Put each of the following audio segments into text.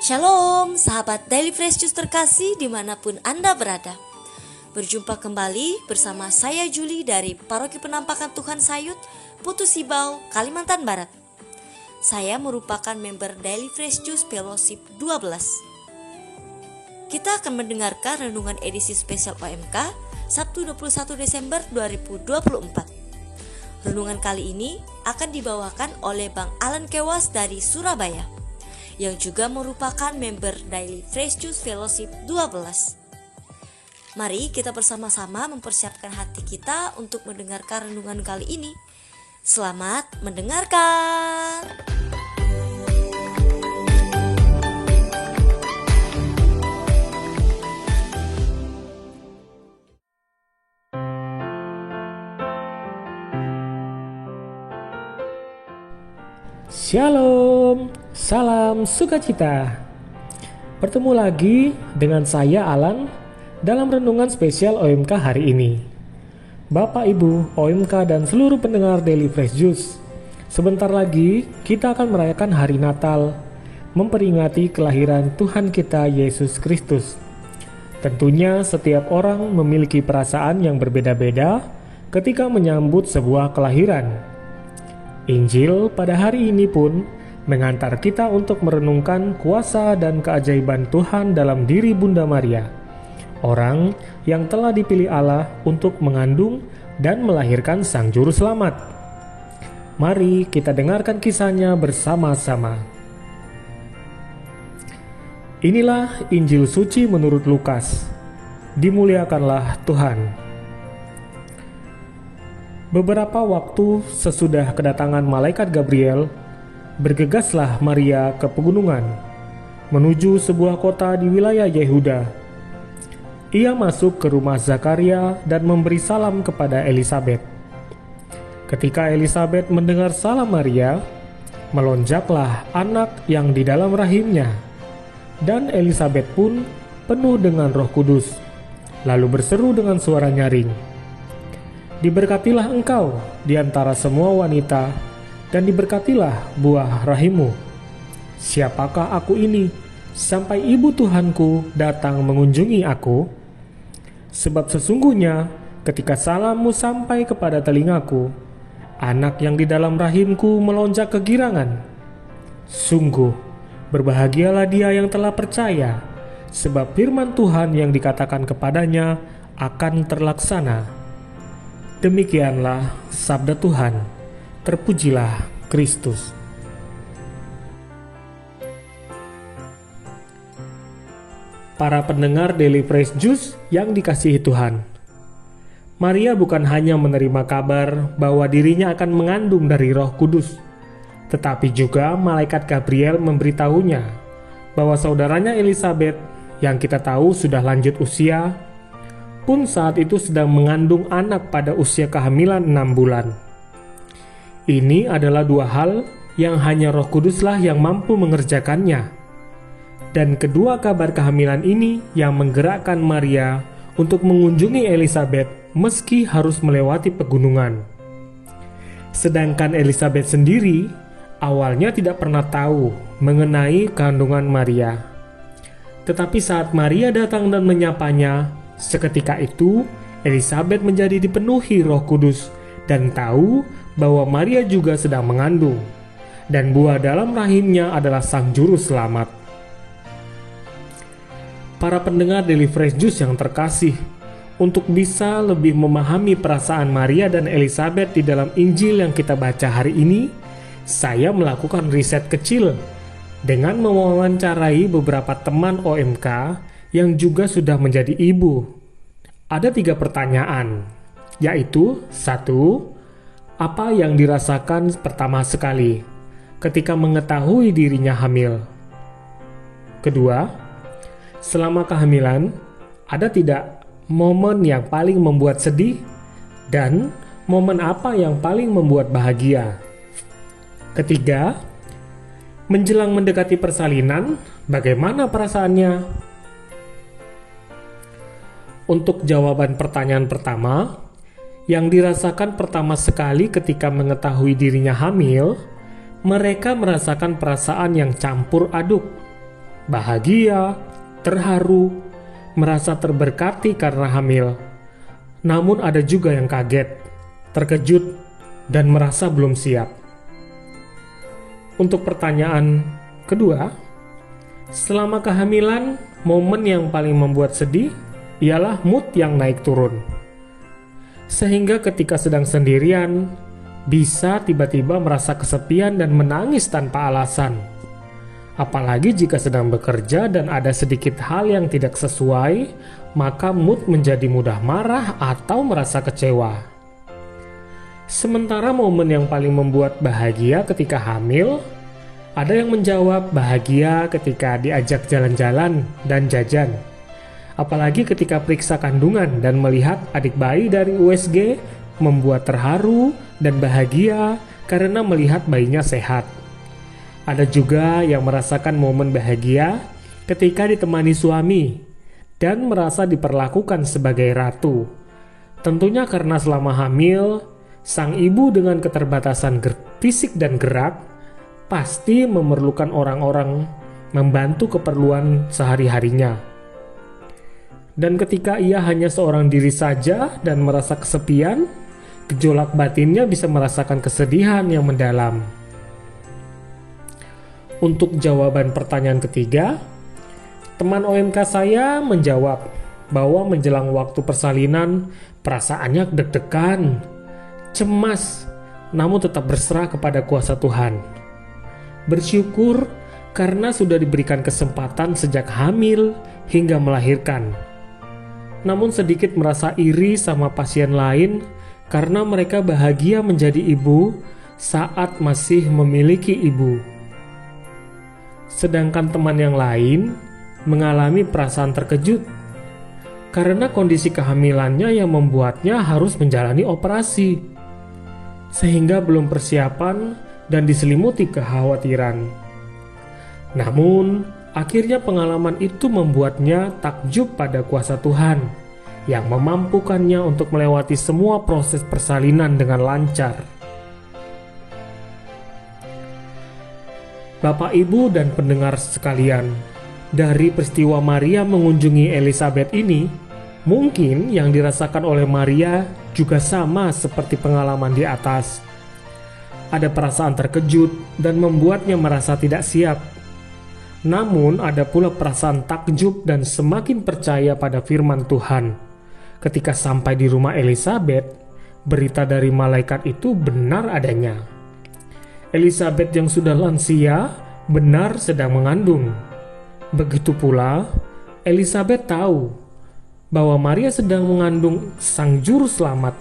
Shalom, sahabat Daily Fresh Juice terkasih dimanapun Anda berada. Berjumpa kembali bersama saya Juli dari Paroki Penampakan Tuhan Sayut, Putu Sibau, Kalimantan Barat. Saya merupakan member Daily Fresh Juice Fellowship 12. Kita akan mendengarkan renungan edisi spesial OMK Sabtu 21 Desember 2024. Renungan kali ini akan dibawakan oleh Bang Alan Kewas dari Surabaya, yang juga merupakan member Daily Fresh Juice Fellowship 12. Mari kita bersama-sama mempersiapkan hati kita untuk mendengarkan renungan kali ini. Selamat mendengarkan. Shalom, salam sukacita. Bertemu lagi dengan saya Alan dalam renungan spesial OMK hari ini. Bapak Ibu OMK dan seluruh pendengar Daily Fresh Juice, sebentar lagi kita akan merayakan hari Natal, memperingati kelahiran Tuhan kita Yesus Kristus. Tentunya setiap orang memiliki perasaan yang berbeda-beda ketika menyambut sebuah kelahiran. Injil pada hari ini pun mengantar kita untuk merenungkan kuasa dan keajaiban Tuhan dalam diri Bunda Maria, orang yang telah dipilih Allah untuk mengandung dan melahirkan Sang Juru Selamat. Mari kita dengarkan kisahnya bersama-sama. Inilah Injil suci menurut Lukas. Dimuliakanlah Tuhan. Beberapa waktu sesudah kedatangan malaikat Gabriel, bergegaslah Maria ke pegunungan, menuju sebuah kota di wilayah Yehuda. Ia masuk ke rumah Zakaria dan memberi salam kepada Elisabet. Ketika Elisabet mendengar salam Maria, melonjaklah anak yang di dalam rahimnya, dan Elisabet pun penuh dengan Roh Kudus, lalu berseru dengan suara nyaring, "Diberkatilah engkau di antara semua wanita, dan diberkatilah buah rahimmu. Siapakah aku ini, sampai ibu Tuhanku datang mengunjungi aku? Sebab sesungguhnya ketika salammu sampai kepada telingaku, anak yang di dalam rahimku melonjak kegirangan. Sungguh, berbahagialah dia yang telah percaya, sebab firman Tuhan yang dikatakan kepadanya akan terlaksana." Demikianlah sabda Tuhan. Terpujilah Kristus. Para pendengar Daily Fresh Juice yang dikasihi Tuhan, Maria bukan hanya menerima kabar bahwa dirinya akan mengandung dari Roh Kudus, tetapi juga malaikat Gabriel memberitahunya bahwa saudaranya Elisabet, yang kita tahu sudah lanjut usia, pun saat itu sedang mengandung anak pada usia kehamilan 6 bulan. Ini adalah dua hal yang hanya Roh Kuduslah yang mampu mengerjakannya. Dan kedua kabar kehamilan ini yang menggerakkan Maria untuk mengunjungi Elisabet meski harus melewati pegunungan. Sedangkan Elisabet sendiri awalnya tidak pernah tahu mengenai kandungan Maria. Tetapi saat Maria datang dan menyapanya, seketika itu, Elisabet menjadi dipenuhi Roh Kudus dan tahu bahwa Maria juga sedang mengandung, dan buah dalam rahimnya adalah Sang Juru Selamat. Para pendengar Daily Fresh Juice yang terkasih, untuk bisa lebih memahami perasaan Maria dan Elisabet di dalam Injil yang kita baca hari ini, saya melakukan riset kecil dengan mewawancarai beberapa teman OMK yang juga sudah menjadi ibu. Ada 3 pertanyaan, yaitu 1. Apa yang dirasakan pertama sekali ketika mengetahui dirinya hamil? Kedua, selama kehamilan, ada tidak momen yang paling membuat sedih dan momen apa yang paling membuat bahagia? Ketiga, menjelang mendekati persalinan, bagaimana perasaannya? Untuk jawaban pertanyaan pertama, yang dirasakan pertama sekali ketika mengetahui dirinya hamil, mereka merasakan perasaan yang campur aduk. bahagia, terharu, merasa terberkati karena hamil. Namun ada juga yang kaget, terkejut, dan merasa belum siap. Untuk pertanyaan kedua, selama kehamilan, momen yang paling membuat sedih ialah mood yang naik turun. Sehingga ketika sedang sendirian, bisa tiba-tiba merasa kesepian dan menangis tanpa alasan. Apalagi jika sedang bekerja dan ada sedikit hal yang tidak sesuai, maka mood menjadi mudah marah atau merasa kecewa. Sementara momen yang paling membuat bahagia ketika hamil, ada yang menjawab bahagia ketika diajak jalan-jalan dan jajan. Apalagi ketika periksa kandungan dan melihat adik bayi dari USG, membuat terharu dan bahagia karena melihat bayinya sehat. Ada juga yang merasakan momen bahagia ketika ditemani suami dan merasa diperlakukan sebagai ratu. Tentunya karena selama hamil, sang ibu dengan keterbatasan fisik dan gerak pasti memerlukan orang-orang membantu keperluan sehari-harinya. Dan ketika ia hanya seorang diri saja dan merasa kesepian, gejolak batinnya bisa merasakan kesedihan yang mendalam. Untuk jawaban pertanyaan ketiga, teman OMK saya menjawab bahwa menjelang waktu persalinan perasaannya deg-degan, cemas, namun tetap berserah kepada kuasa Tuhan. Bersyukur karena sudah diberikan kesempatan sejak hamil hingga melahirkan. Namun sedikit merasa iri sama pasien lain karena mereka bahagia menjadi ibu saat masih memiliki ibu. Sedangkan teman yang lain mengalami perasaan terkejut karena kondisi kehamilannya yang membuatnya harus menjalani operasi, sehingga belum persiapan dan diselimuti kekhawatiran. Namun, akhirnya pengalaman itu membuatnya takjub pada kuasa Tuhan yang memampukannya untuk melewati semua proses persalinan dengan lancar. Bapak, Ibu, dan pendengar sekalian, dari peristiwa Maria mengunjungi Elizabeth ini, mungkin yang dirasakan oleh Maria juga sama seperti pengalaman di atas. Ada perasaan terkejut dan membuatnya merasa tidak siap. Namun ada pula perasaan takjub dan semakin percaya pada firman Tuhan. Ketika sampai di rumah Elizabeth, berita dari malaikat itu benar adanya. Elizabeth yang sudah lansia benar sedang mengandung. Begitu pula Elizabeth tahu bahwa Maria sedang mengandung sang juru selamat,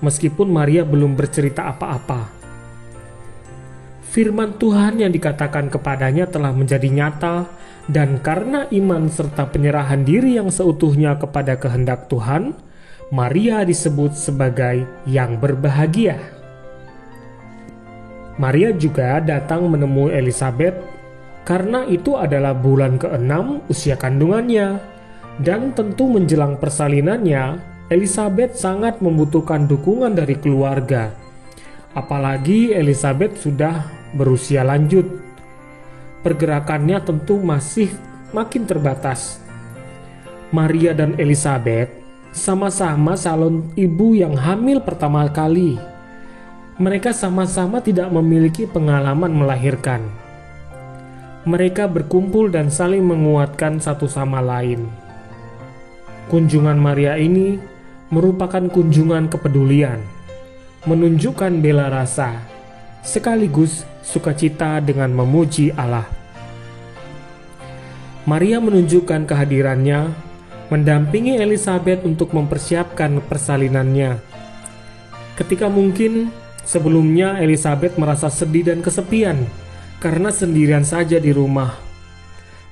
meskipun Maria belum bercerita apa-apa. Firman Tuhan yang dikatakan kepadanya telah menjadi nyata, dan karena iman serta penyerahan diri yang seutuhnya kepada kehendak Tuhan, Maria disebut sebagai yang berbahagia. Maria juga datang menemui Elizabeth karena itu adalah bulan ke-6 usia kandungannya, dan tentu menjelang persalinannya, Elizabeth sangat membutuhkan dukungan dari keluarga. Apalagi Elizabeth sudah berusia lanjut. Pergerakannya tentu masih makin terbatas. Maria dan Elizabeth sama-sama calon ibu yang hamil pertama kali. Mereka sama-sama tidak memiliki pengalaman melahirkan. Mereka berkumpul dan saling menguatkan satu sama lain. Kunjungan Maria ini merupakan kunjungan kepedulian, menunjukkan bela rasa, sekaligus sukacita dengan memuji Allah. Maria menunjukkan kehadirannya, mendampingi Elizabeth untuk mempersiapkan persalinannya. Ketika mungkin sebelumnya Elizabeth merasa sedih dan kesepian karena sendirian saja di rumah,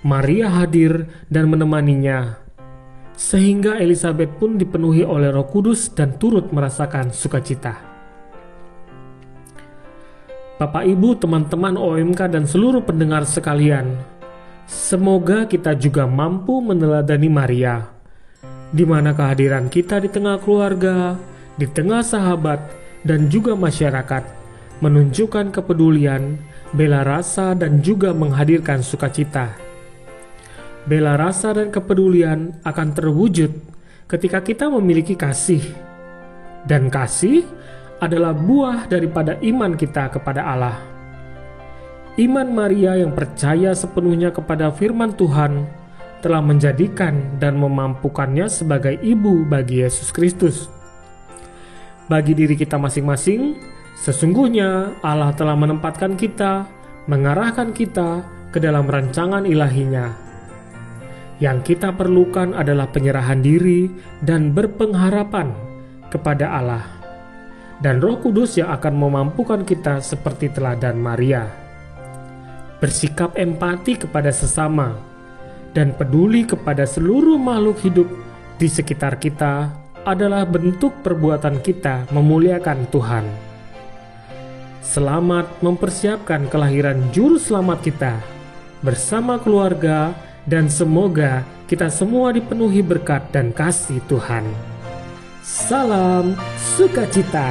Maria hadir dan menemaninya, sehingga Elizabeth pun dipenuhi oleh Roh Kudus dan turut merasakan sukacita. Bapak, Ibu, teman-teman OMK, dan seluruh pendengar sekalian, semoga kita juga mampu meneladani Maria, di mana kehadiran kita di tengah keluarga, di tengah sahabat, dan juga masyarakat menunjukkan kepedulian, bela rasa, dan juga menghadirkan sukacita. Bela rasa dan kepedulian akan terwujud ketika kita memiliki kasih. Dan kasih adalah buah daripada iman kita kepada Allah. Iman Maria yang percaya sepenuhnya kepada firman Tuhan telah menjadikan dan memampukannya sebagai ibu bagi Yesus Kristus. Bagi diri kita masing-masing, sesungguhnya Allah telah menempatkan kita, mengarahkan kita ke dalam rancangan ilahinya. Yang kita perlukan adalah penyerahan diri dan berpengharapan kepada Allah. Dan Roh Kudus yang akan memampukan kita seperti teladan Maria. Bersikap empati kepada sesama dan peduli kepada seluruh makhluk hidup di sekitar kita adalah bentuk perbuatan kita memuliakan Tuhan. Selamat mempersiapkan kelahiran Juru Selamat kita bersama keluarga, dan semoga kita semua dipenuhi berkat dan kasih Tuhan. Salam sukacita.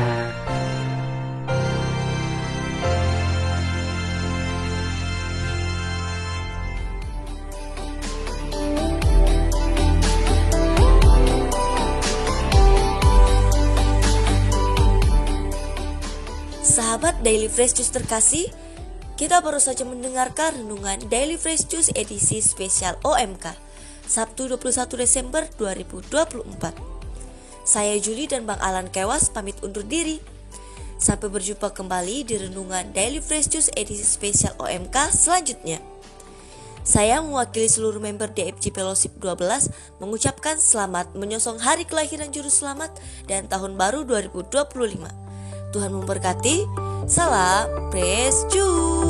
Sahabat Daily Fresh Juice terkasih, kita baru saja mendengarkan renungan Daily Fresh Juice edisi spesial OMK, Sabtu 21 Desember 2024. Saya Juli dan Bang Alan Kewas pamit undur diri. Sampai berjumpa kembali di renungan Daily Fresh Juice edisi spesial OMK selanjutnya. Saya mewakili seluruh member DFJ Fellowship 12 mengucapkan selamat menyongsong hari kelahiran Juru Selamat dan tahun baru 2025. Tuhan memberkati. Salam Fresh Juice.